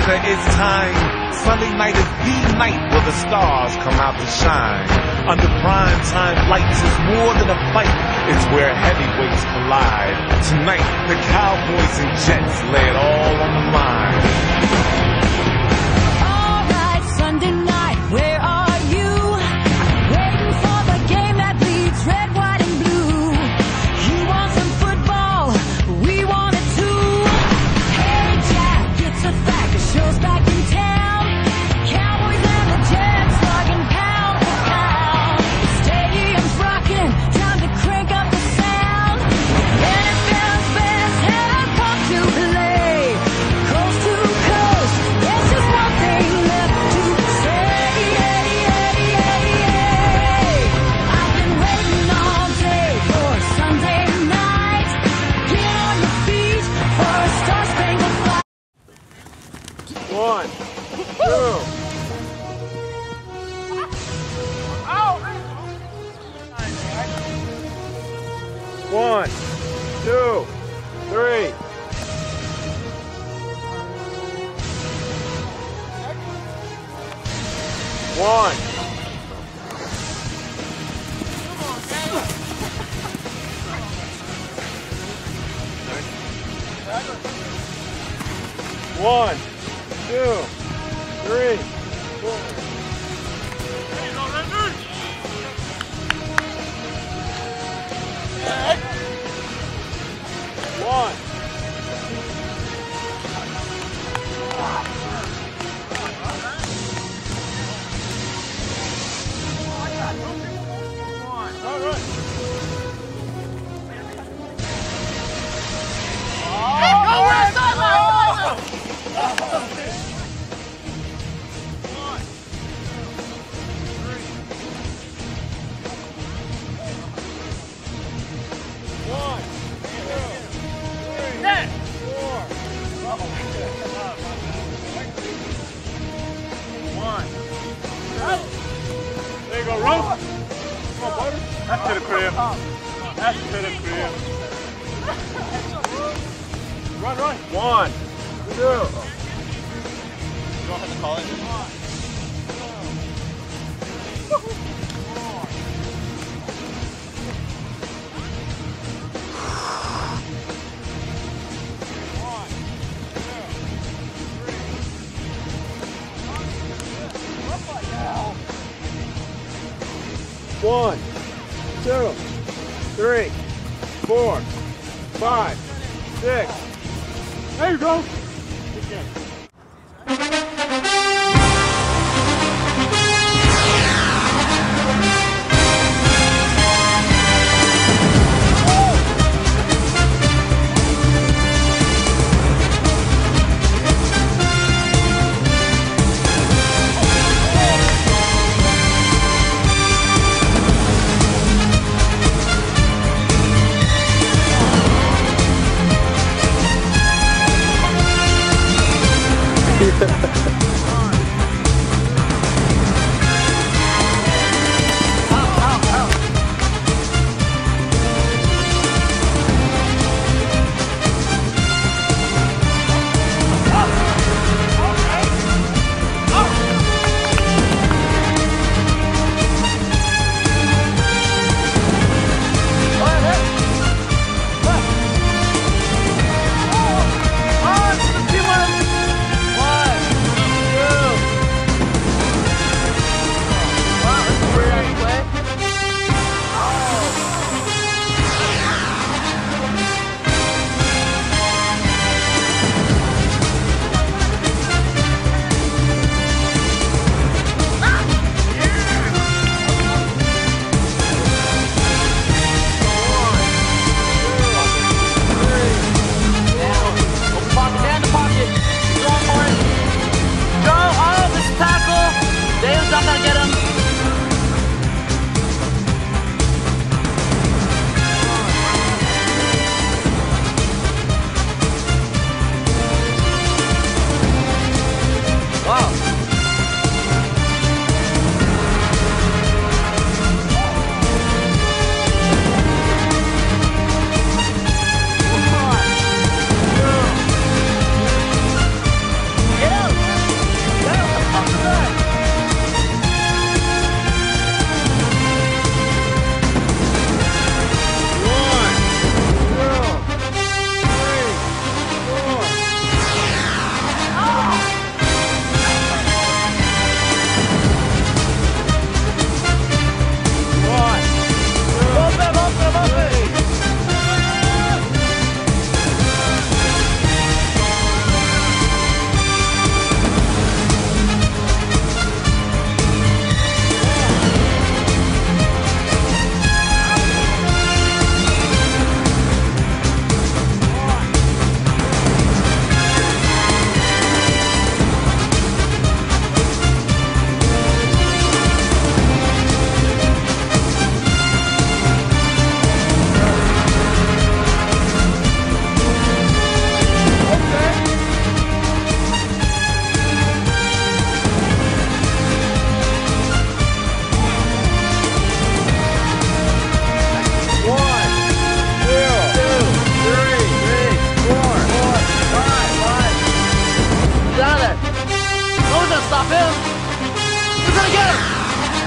sucker, it's time. Sunday night is the night where the stars come out to shine. Under prime time lights is more than a fight. It's where heavyweights collide. Tonight, the Cowboys and Jets lay it all on the line. All right, Sunday night, where are you? Waiting for the game that bleeds red, white, and blue. You want some football? We want it too. Hey, Jack, it's a fact. The show's back in town. Cowboys and the Jets slugging pound for pound. The stadium's rocking. Time to crank up the sound. NFL's best have come to play. Coast to coast, there's just one thing left to say. I've been waiting all day for Sunday night. Get on your feet for a star-spangled flight. 1, 2. One, two, three. One. One, two, three, four. One. All right. There you go, Roof. Come on, buddy. That's to the crib. That's to the crib. Run, run. 1, 2. You don't have to call it. 1, 2, 3, 4, 5, 6. There you go. Good game.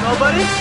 Nobody?